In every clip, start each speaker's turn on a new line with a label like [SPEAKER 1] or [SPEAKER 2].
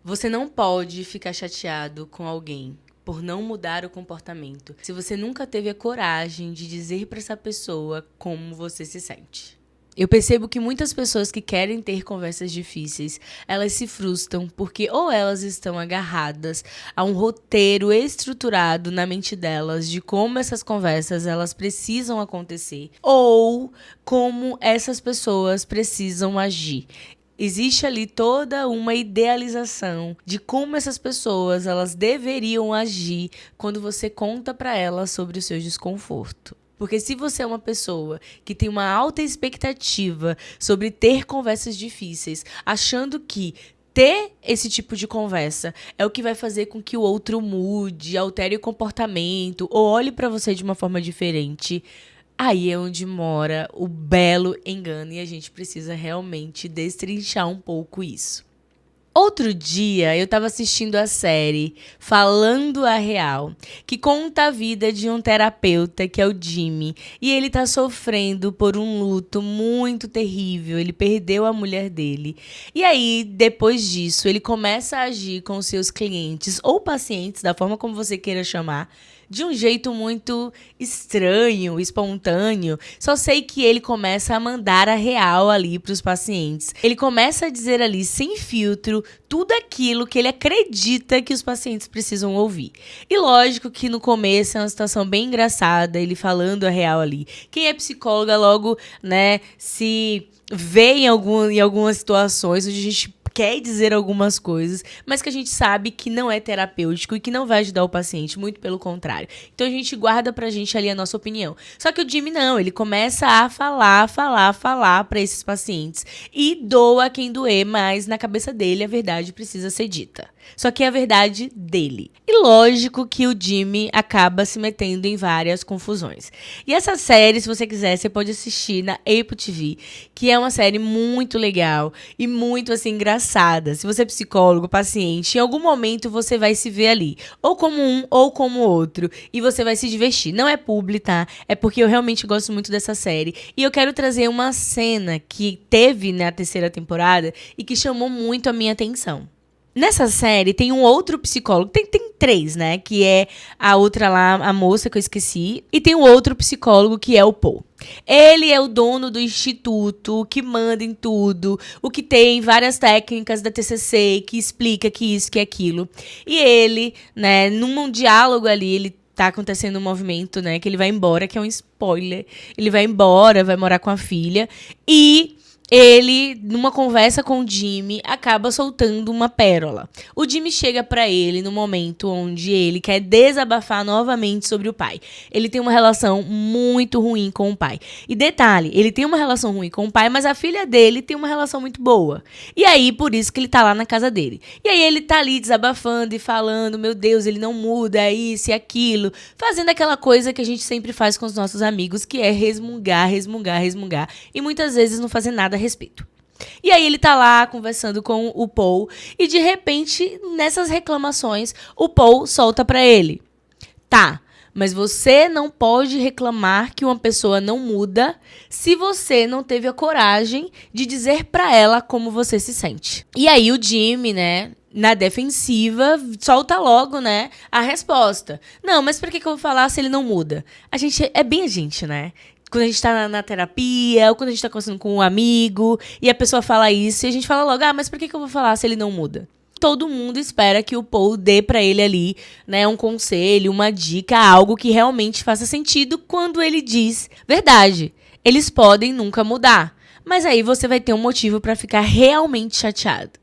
[SPEAKER 1] Você não pode ficar chateado com alguém por não mudar o comportamento se você nunca teve a coragem de dizer para essa pessoa como você se sente. Eu percebo que muitas pessoas que querem ter conversas difíceis, elas se frustram porque ou elas estão agarradas a um roteiro estruturado na mente delas de como essas conversas elas precisam acontecer, ou como essas pessoas precisam agir. Existe ali toda uma idealização de como essas pessoas elas deveriam agir quando você conta para elas sobre o seu desconforto. Porque se você é uma pessoa que tem uma alta expectativa sobre ter conversas difíceis, achando que ter esse tipo de conversa é o que vai fazer com que o outro mude, altere o comportamento ou olhe para você de uma forma diferente, aí é onde mora o belo engano e a gente precisa realmente destrinchar um pouco isso. Outro dia, eu estava assistindo a série Falando a Real, que conta a vida de um terapeuta, que é o Jimmy, e ele está sofrendo por um luto muito terrível, ele perdeu a mulher dele. E aí, depois disso, ele começa a agir com os seus clientes, ou pacientes, da forma como você queira chamar, de um jeito muito estranho, espontâneo. Só sei que ele começa a mandar a real ali para os pacientes. Ele começa a dizer ali, sem filtro, tudo aquilo que ele acredita que os pacientes precisam ouvir. E lógico que no começo é uma situação bem engraçada, ele falando a real ali. Quem é psicóloga logo, né, se vê em algumas situações onde a gente quer dizer algumas coisas, mas que a gente sabe que não é terapêutico e que não vai ajudar o paciente, muito pelo contrário. Então a gente guarda pra gente ali a nossa opinião. Só que o Jimmy não, ele começa a falar pra esses pacientes e doa quem doer, mas na cabeça dele a verdade precisa ser dita. Só que é a verdade dele. E lógico que o Jimmy acaba se metendo em várias confusões. E essa série, se você quiser, você pode assistir na Apple TV, que é uma série muito legal e muito assim engraçada. Se você é psicólogo, paciente, em algum momento você vai se ver ali, ou como um ou como outro, e você vai se divertir. Não é publi, tá? É porque eu realmente gosto muito dessa série. E eu quero trazer uma cena que teve na terceira temporada e que chamou muito a minha atenção. Nessa série tem um outro psicólogo, tem três, né? Que é a outra lá, a moça que eu esqueci. E tem um outro psicólogo que é o Paul. Ele é o dono do instituto, o que manda em tudo, o que tem várias técnicas da TCC, que explica que isso, que aquilo. E ele, né, num diálogo ali, ele tá acontecendo um movimento, né, que ele vai embora, que é um spoiler. Ele vai embora, vai morar com a filha e ele, numa conversa com o Jimmy, acaba soltando uma pérola. O Jimmy chega pra ele no momento onde ele quer desabafar novamente sobre o pai. Ele tem uma relação muito ruim com o pai. E detalhe, ele tem uma relação ruim com o pai, mas a filha dele tem uma relação muito boa. E aí, por isso que ele tá lá na casa dele. E aí ele tá ali desabafando e falando, meu Deus, ele não muda, é isso e aquilo. Fazendo aquela coisa que a gente sempre faz com os nossos amigos, que é resmungar, resmungar, resmungar. E muitas vezes não fazer nada a respeito. E aí ele tá lá conversando com o Paul e de repente, nessas reclamações, o Paul solta pra ele. Tá, mas você não pode reclamar que uma pessoa não muda se você não teve a coragem de dizer pra ela como você se sente. E aí o Jimmy, né, na defensiva, solta logo, né, a resposta. Não, mas pra que eu vou falar se ele não muda? A gente, é bem a gente, né? Quando a gente tá na terapia, ou quando a gente tá conversando com um amigo, e a pessoa fala isso, e a gente fala logo, mas por que eu vou falar se ele não muda? Todo mundo espera que o Paul dê pra ele ali, né, um conselho, uma dica, algo que realmente faça sentido quando ele diz verdade. Eles podem nunca mudar, mas aí você vai ter um motivo pra ficar realmente chateado.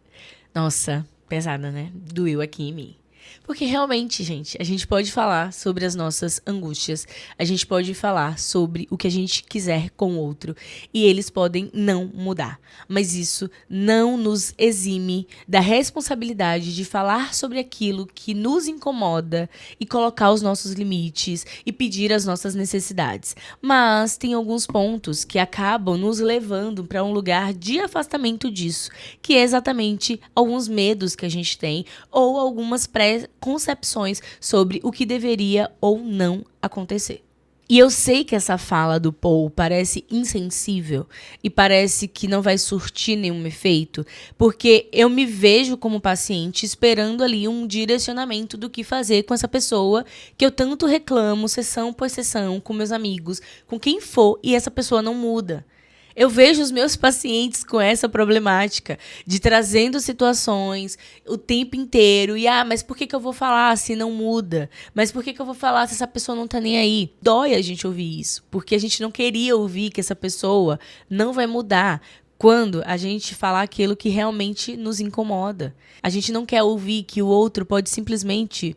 [SPEAKER 1] Nossa, pesada, né? Doeu aqui em mim. Porque realmente, gente, a gente pode falar sobre as nossas angústias, a gente pode falar sobre o que a gente quiser com o outro e eles podem não mudar. Mas isso não nos exime da responsabilidade de falar sobre aquilo que nos incomoda e colocar os nossos limites e pedir as nossas necessidades. Mas tem alguns pontos que acabam nos levando para um lugar de afastamento disso, que é exatamente alguns medos que a gente tem ou algumas pré-concepções sobre o que deveria ou não acontecer. E eu sei que essa fala do Paul parece insensível e parece que não vai surtir nenhum efeito, porque eu me vejo como paciente esperando ali um direcionamento do que fazer com essa pessoa que eu tanto reclamo, sessão por sessão, com meus amigos, com quem for, e essa pessoa não muda. Eu vejo os meus pacientes com essa problemática de trazendo situações o tempo inteiro. E, mas por que eu vou falar se não muda? Mas por que eu vou falar se essa pessoa não tá nem aí? Dói a gente ouvir isso, porque a gente não queria ouvir que essa pessoa não vai mudar quando a gente falar aquilo que realmente nos incomoda. A gente não quer ouvir que o outro pode simplesmente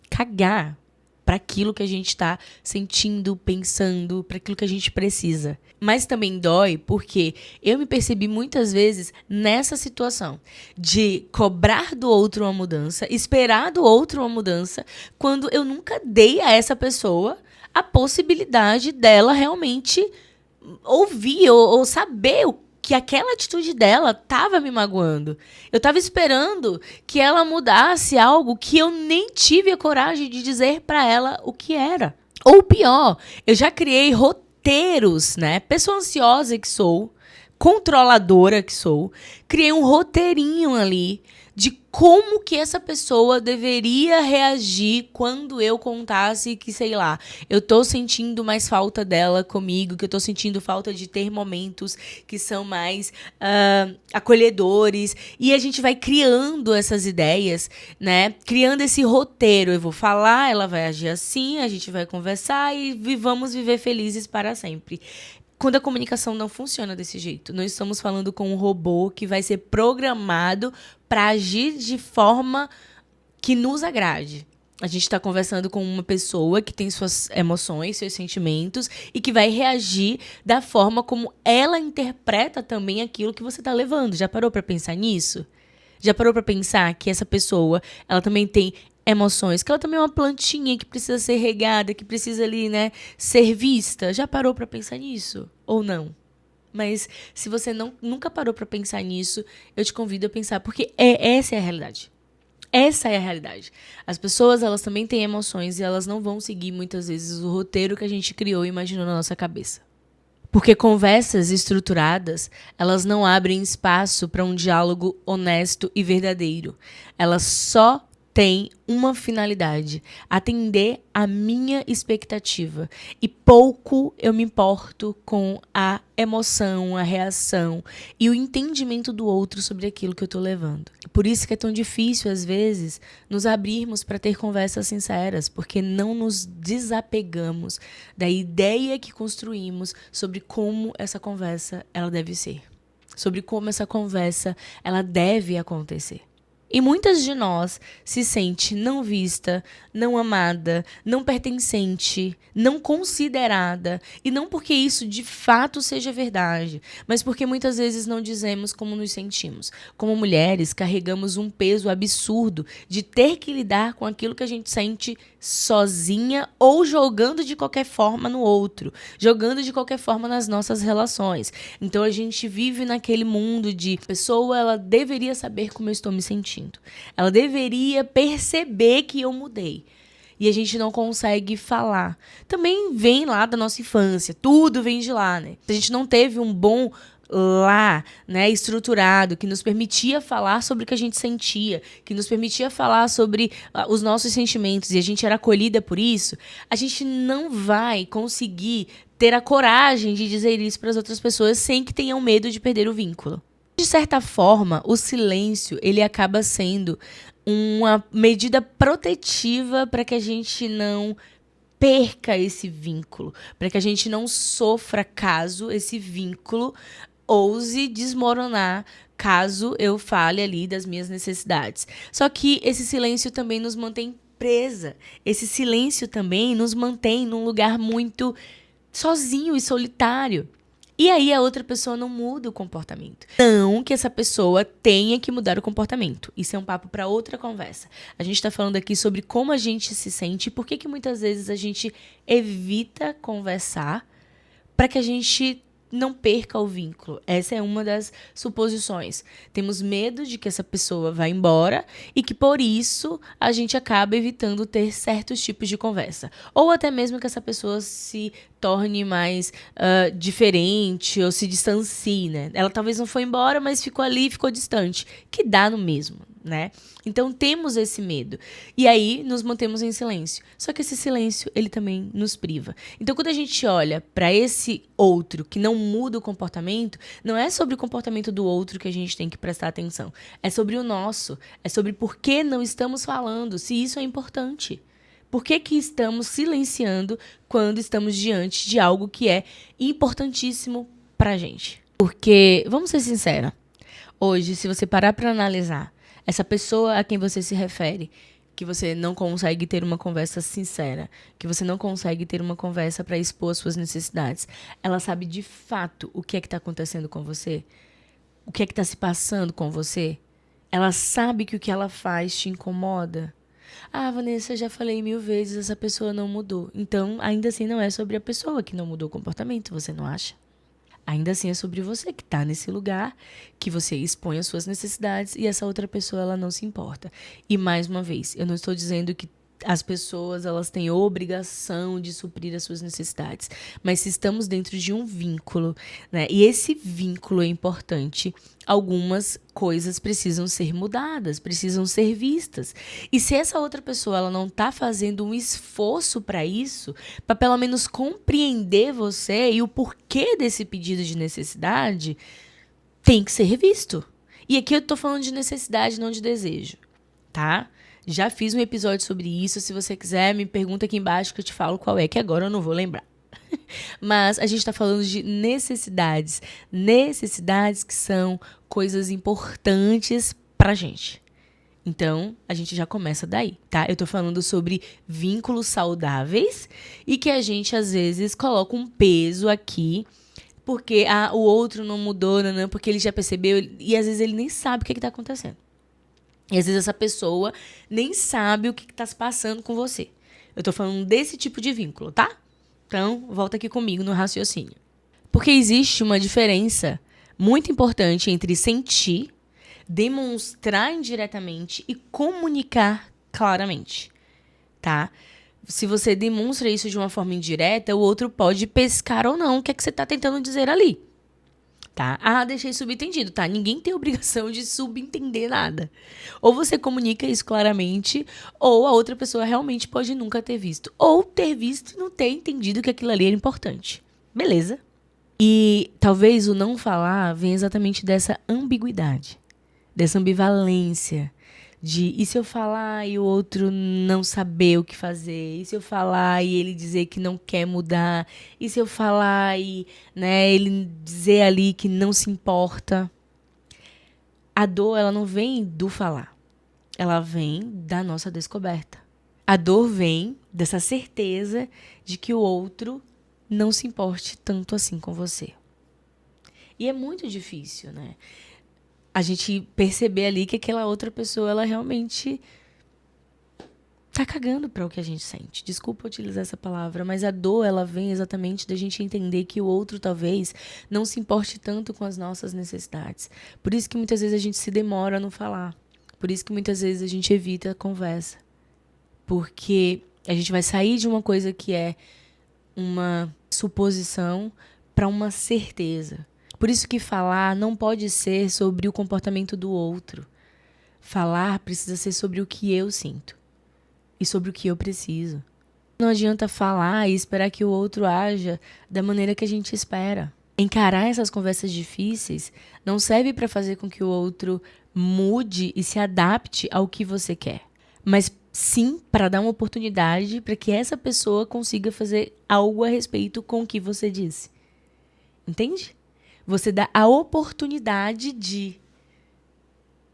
[SPEAKER 1] cagar para aquilo que a gente está sentindo, pensando, para aquilo que a gente precisa. Mas também dói porque eu me percebi muitas vezes nessa situação de cobrar do outro uma mudança, esperar do outro uma mudança, quando eu nunca dei a essa pessoa a possibilidade dela realmente ouvir ou saber que aquela atitude dela estava me magoando. Eu estava esperando que ela mudasse algo que eu nem tive a coragem de dizer para ela o que era. Ou pior, eu já criei roteiros, né? Pessoa ansiosa que sou, controladora que sou, criei um roteirinho ali de como que essa pessoa deveria reagir quando eu contasse que, sei lá, eu tô sentindo mais falta dela comigo, que eu tô sentindo falta de ter momentos que são mais acolhedores. E a gente vai criando essas ideias, né? Criando esse roteiro. Eu vou falar, ela vai agir assim, a gente vai conversar e vamos viver felizes para sempre. Quando a comunicação não funciona desse jeito, nós estamos falando com um robô que vai ser programado para agir de forma que nos agrade. A gente está conversando com uma pessoa que tem suas emoções, seus sentimentos e que vai reagir da forma como ela interpreta também aquilo que você está levando. Já parou para pensar nisso? Já parou para pensar que essa pessoa, ela também tem emoções, que ela também é uma plantinha que precisa ser regada, que precisa ali, né, ser vista? Já parou para pensar nisso? Ou não? Mas se você nunca parou para pensar nisso, eu te convido a pensar, porque essa é a realidade. Essa é a realidade. As pessoas, elas também têm emoções e elas não vão seguir muitas vezes o roteiro que a gente criou e imaginou na nossa cabeça. Porque conversas estruturadas, elas não abrem espaço para um diálogo honesto e verdadeiro. Elas só têm uma finalidade: atender a minha expectativa. E pouco eu me importo com a emoção, a reação e o entendimento do outro sobre aquilo que eu estou levando. Por isso que é tão difícil, às vezes, nos abrirmos para ter conversas sinceras, porque não nos desapegamos da ideia que construímos sobre como essa conversa ela deve ser, sobre como essa conversa ela deve acontecer. E muitas de nós se sente não vista, não amada, não pertencente, não considerada. E não porque isso de fato seja verdade, mas porque muitas vezes não dizemos como nos sentimos. Como mulheres, carregamos um peso absurdo de ter que lidar com aquilo que a gente sente sozinha ou jogando de qualquer forma no outro, jogando de qualquer forma nas nossas relações. Então a gente vive naquele mundo de pessoa, ela deveria saber como eu estou me sentindo. Ela deveria perceber que eu mudei. E a gente não consegue falar. Também vem lá da nossa infância. Tudo vem de lá, né? A gente não teve um bom lá, né, estruturado, que nos permitia falar sobre o que a gente sentia, que nos permitia falar sobre os nossos sentimentos, e a gente era acolhida por isso, a gente não vai conseguir ter a coragem de dizer isso para as outras pessoas sem que tenham medo de perder o vínculo. De certa forma, o silêncio, ele acaba sendo uma medida protetiva para que a gente não perca esse vínculo, para que a gente não sofra caso esse vínculo ouse desmoronar, caso eu fale ali das minhas necessidades. Só que esse silêncio também nos mantém presa. Esse silêncio também nos mantém num lugar muito sozinho e solitário. E aí a outra pessoa não muda o comportamento. Não que essa pessoa tenha que mudar o comportamento. Isso é um papo para outra conversa. A gente está falando aqui sobre como a gente se sente e por que muitas vezes a gente evita conversar para que a gente não perca o vínculo. Essa é uma das suposições. Temos medo de que essa pessoa vá embora e que, por isso, a gente acaba evitando ter certos tipos de conversa. Ou até mesmo que essa pessoa se torne mais diferente ou se distancie, né? Ela talvez não foi embora, mas ficou ali, ficou distante. Que dá no mesmo, né? Então temos esse medo. E aí nos mantemos em silêncio. Só que esse silêncio, ele também nos priva. Então quando a gente olha para esse outro que não muda o comportamento, não é sobre o comportamento do outro que a gente tem que prestar atenção. É sobre o nosso. É sobre por que não estamos falando, se isso é importante. Por que que estamos silenciando quando estamos diante de algo que é importantíssimo pra gente? Porque, vamos ser sinceros, hoje, se você parar para analisar, essa pessoa a quem você se refere, que você não consegue ter uma conversa sincera, que você não consegue ter uma conversa para expor as suas necessidades, ela sabe de fato o que é que está acontecendo com você? O que é que está se passando com você? Ela sabe que o que ela faz te incomoda? Ah, Vanessa, eu já falei 1000 vezes, essa pessoa não mudou. Então, ainda assim, não é sobre a pessoa que não mudou o comportamento, você não acha? Ainda assim é sobre você que está nesse lugar, que você expõe as suas necessidades e essa outra pessoa ela não se importa. E mais uma vez, eu não estou dizendo que as pessoas elas têm obrigação de suprir as suas necessidades, mas se estamos dentro de um vínculo, né? E esse vínculo é importante, algumas coisas precisam ser mudadas, precisam ser vistas. E se essa outra pessoa ela não está fazendo um esforço para isso, para pelo menos compreender você e o porquê desse pedido de necessidade, tem que ser revisto. E aqui eu estou falando de necessidade, não de desejo, tá? Já fiz um episódio sobre isso. Se você quiser, me pergunta aqui embaixo que eu te falo qual é, que agora eu não vou lembrar. Mas a gente está falando de necessidades. Necessidades que são coisas importantes pra gente. Então, a gente já começa daí, tá? Eu tô falando sobre vínculos saudáveis e que a gente, às vezes, coloca um peso aqui porque o outro não mudou, não, porque ele já percebeu e, às vezes, ele nem sabe o que tá acontecendo. E às vezes essa pessoa nem sabe o que está se passando com você. Eu tô falando desse tipo de vínculo, tá? Então, volta aqui comigo no raciocínio. Porque existe uma diferença muito importante entre sentir, demonstrar indiretamente e comunicar claramente, tá? Se você demonstra isso de uma forma indireta, o outro pode pescar ou não o que é que você está tentando dizer ali. Tá? Ah, deixei subentendido, tá? Ninguém tem obrigação de subentender nada. Ou você comunica isso claramente, ou a outra pessoa realmente pode nunca ter visto. Ou ter visto e não ter entendido que aquilo ali era importante. Beleza. E talvez o não falar venha exatamente dessa ambiguidade, dessa ambivalência. E se eu falar e o outro não saber o que fazer? E se eu falar e ele dizer que não quer mudar? E se eu falar e, né, ele dizer ali que não se importa? A dor, ela não vem do falar. Ela vem da nossa descoberta. A dor vem dessa certeza de que o outro não se importe tanto assim com você. E é muito difícil, né? A gente perceber ali que aquela outra pessoa, ela realmente tá cagando para o que a gente sente. Desculpa utilizar essa palavra, mas a dor, ela vem exatamente da gente entender que o outro, talvez, não se importe tanto com as nossas necessidades. Por isso que muitas vezes a gente se demora a não falar. Por isso que muitas vezes a gente evita a conversa. Porque a gente vai sair de uma coisa que é uma suposição para uma certeza. Por isso que falar não pode ser sobre o comportamento do outro. Falar precisa ser sobre o que eu sinto e sobre o que eu preciso. Não adianta falar e esperar que o outro haja da maneira que a gente espera. Encarar essas conversas difíceis não serve para fazer com que o outro mude e se adapte ao que você quer, mas sim para dar uma oportunidade para que essa pessoa consiga fazer algo a respeito com o que você disse. Entende? Você dá a oportunidade de...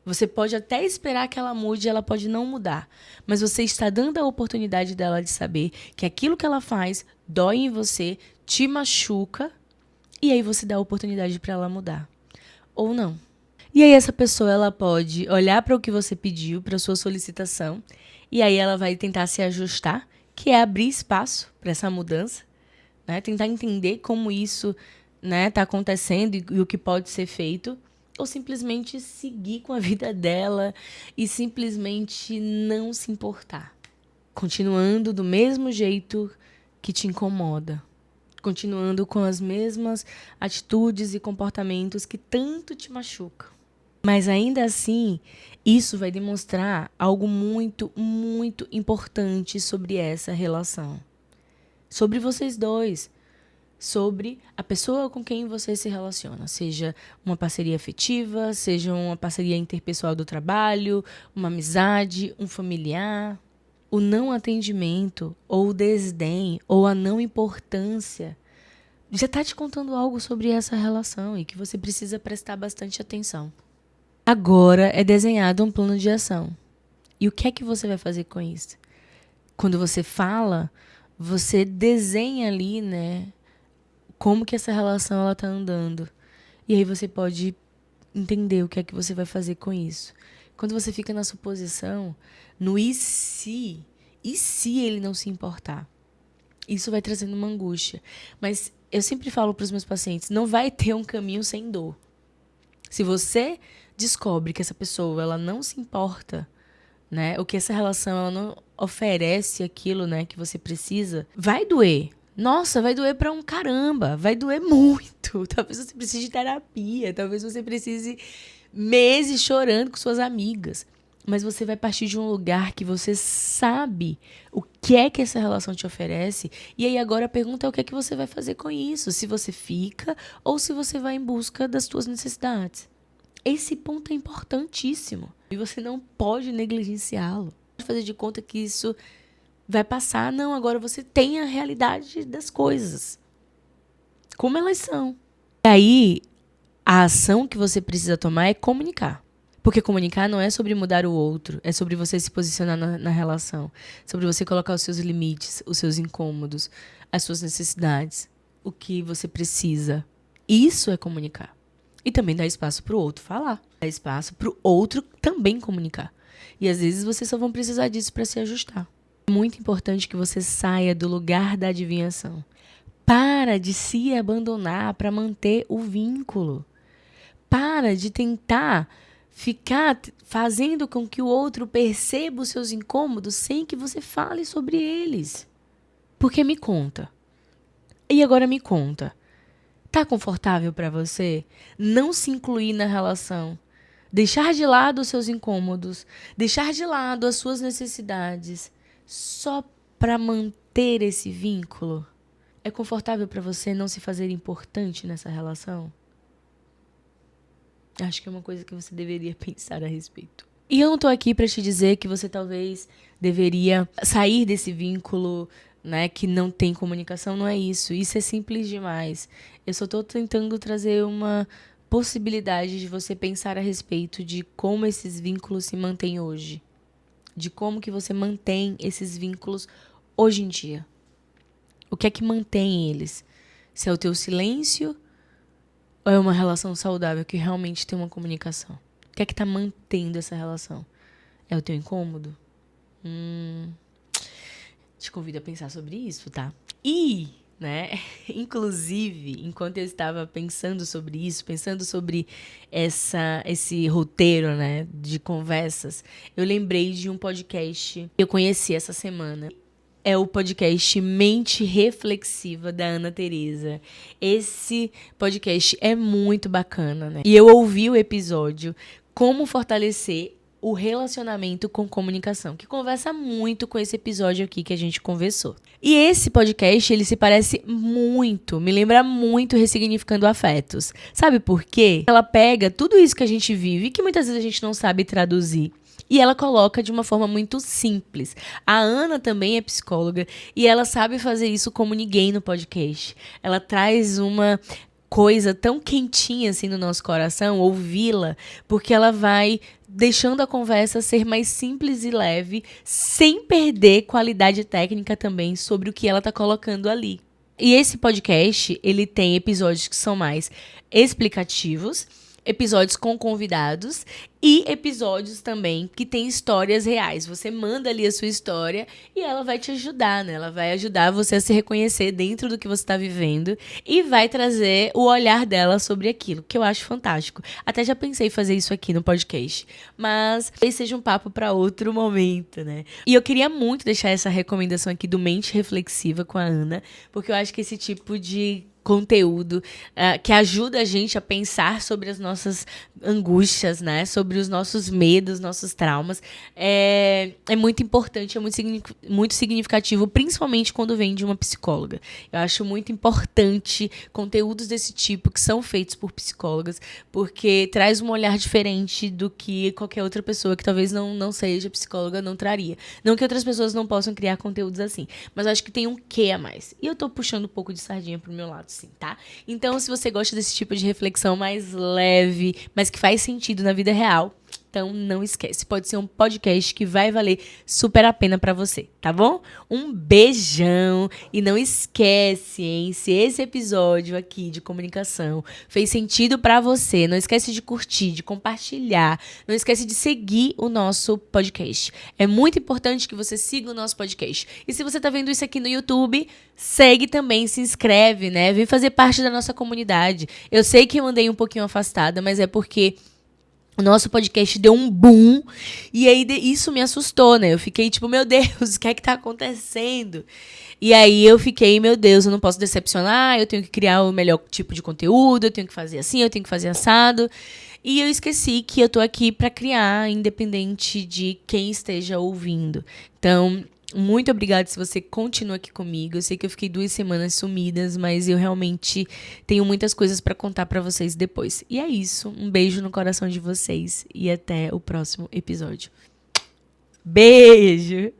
[SPEAKER 1] Você pode até esperar que ela mude, ela pode não mudar. Mas você está dando a oportunidade dela de saber que aquilo que ela faz dói em você, te machuca, e aí você dá a oportunidade para ela mudar. Ou não. E aí essa pessoa ela pode olhar para o que você pediu, para a sua solicitação, e aí ela vai tentar se ajustar, que é abrir espaço para essa mudança, né? Tentar entender como isso... né, tá acontecendo e o que pode ser feito, ou simplesmente seguir com a vida dela e simplesmente não se importar, continuando do mesmo jeito que te incomoda, continuando com as mesmas atitudes e comportamentos que tanto te machucam. Mas ainda assim, isso vai demonstrar algo muito, muito importante sobre essa relação. Sobre vocês dois. Sobre a pessoa com quem você se relaciona. Seja uma parceria afetiva, seja uma parceria interpessoal do trabalho, uma amizade, um familiar. O não atendimento, ou o desdém, ou a não importância já está te contando algo sobre essa relação e que você precisa prestar bastante atenção. Agora é desenhado um plano de ação. E o que é que você vai fazer com isso? Quando você fala, você desenha ali, né, como que essa relação ela tá andando. E aí você pode entender o que é que você vai fazer com isso. Quando você fica na suposição, no e se ele não se importar? Isso vai trazendo uma angústia. Mas eu sempre falo para os meus pacientes, não vai ter um caminho sem dor. Se você descobre que essa pessoa ela não se importa, né, ou que essa relação ela não oferece aquilo, né, que você precisa, vai doer. Nossa, vai doer pra um caramba, vai doer muito. Talvez você precise de terapia, talvez você precise meses chorando com suas amigas. Mas você vai partir de um lugar que você sabe o que é que essa relação te oferece. E aí agora a pergunta é o que é que você vai fazer com isso. Se você fica ou se você vai em busca das suas necessidades. Esse ponto é importantíssimo. E você não pode negligenciá-lo. Pode fazer de conta que isso vai passar. Não, agora você tem a realidade das coisas. Como elas são. E aí, a ação que você precisa tomar é comunicar. Porque comunicar não é sobre mudar o outro. É sobre você se posicionar na relação. Sobre você colocar os seus limites, os seus incômodos, as suas necessidades. O que você precisa. Isso é comunicar. E também dá espaço para o outro falar. Dá espaço para o outro também comunicar. E às vezes vocês só vão precisar disso para se ajustar. É muito importante que você saia do lugar da adivinhação. Para de se abandonar para manter o vínculo. Para de tentar ficar fazendo com que o outro perceba os seus incômodos sem que você fale sobre eles. Porque me conta. E agora me conta. Tá confortável para você não se incluir na relação? Deixar de lado os seus incômodos, deixar de lado as suas necessidades, só para manter esse vínculo? É confortável para você não se fazer importante nessa relação? Acho que é uma coisa que você deveria pensar a respeito. E eu não tô aqui para te dizer que você talvez deveria sair desse vínculo, né, que não tem comunicação. Não é isso. Isso é simples demais. Eu só tô tentando trazer uma possibilidade de você pensar a respeito de como esses vínculos se mantêm hoje. De como que você mantém esses vínculos hoje em dia. O que é que mantém eles? Se é o teu silêncio ou é uma relação saudável que realmente tem uma comunicação? O que é que tá mantendo essa relação? É o teu incômodo? Te convido a pensar sobre isso, tá? E, né, inclusive, enquanto eu estava pensando sobre isso, pensando sobre esse roteiro, né, de conversas, eu lembrei de um podcast que eu conheci essa semana. É o podcast Mente Reflexiva, da Ana Teresa. Esse podcast é muito bacana, né? E eu ouvi o episódio Como Fortalecer o Relacionamento com Comunicação, que conversa muito com esse episódio aqui que a gente conversou. E esse podcast, ele se parece muito, me lembra muito Ressignificando Afetos. Sabe por quê? Ela pega tudo isso que a gente vive, que muitas vezes a gente não sabe traduzir, e ela coloca de uma forma muito simples. A Ana também é psicóloga e ela sabe fazer isso como ninguém no podcast. Ela traz uma coisa tão quentinha assim no nosso coração, ouvi-la, porque ela vai deixando a conversa ser mais simples e leve, sem perder qualidade técnica também sobre o que ela está colocando ali. E esse podcast, ele tem episódios que são mais explicativos episódios com convidados e episódios também que tem histórias reais. Você manda ali a sua história e ela vai te ajudar, né? Ela vai ajudar você a se reconhecer dentro do que você está vivendo e vai trazer o olhar dela sobre aquilo, que eu acho fantástico. Até já pensei em fazer isso aqui no podcast, mas talvez seja um papo para outro momento, né? E eu queria muito deixar essa recomendação aqui do Mente Reflexiva com a Ana, porque eu acho que esse tipo de conteúdo que ajuda a gente a pensar sobre as nossas angústias, né? Sobre os nossos medos, nossos traumas. É muito importante, é muito significativo, principalmente quando vem de uma psicóloga. Eu acho muito importante conteúdos desse tipo que são feitos por psicólogas, porque traz um olhar diferente do que qualquer outra pessoa que talvez não seja psicóloga não traria. Não que outras pessoas não possam criar conteúdos assim, mas eu acho que tem um quê a mais. E eu tô puxando um pouco de sardinha pro meu lado, sim, tá? Então, se você gosta desse tipo de reflexão mais leve, mas que faz sentido na vida real, então não esquece. Pode ser um podcast que vai valer super a pena pra você, tá bom? Um beijão e não esquece, hein? Se esse episódio aqui de comunicação fez sentido pra você, não esquece de curtir, de compartilhar, não esquece de seguir o nosso podcast. É muito importante que você siga o nosso podcast. E se você tá vendo isso aqui no YouTube, segue também, se inscreve, né? Vem fazer parte da nossa comunidade. Eu sei que eu andei um pouquinho afastada, mas é porque o nosso podcast deu um boom e aí isso me assustou, né? Eu fiquei tipo, meu Deus, o que é que tá acontecendo? E aí eu fiquei, meu Deus, eu não posso decepcionar, eu tenho que criar o melhor tipo de conteúdo, eu tenho que fazer assim, eu tenho que fazer assado. E eu esqueci que eu tô aqui pra criar, independente de quem esteja ouvindo. Então, muito obrigada se você continua aqui comigo. Eu sei que eu fiquei 2 semanas sumidas, mas eu realmente tenho muitas coisas pra contar pra vocês depois. E é isso. Um beijo no coração de vocês e até o próximo episódio. Beijo!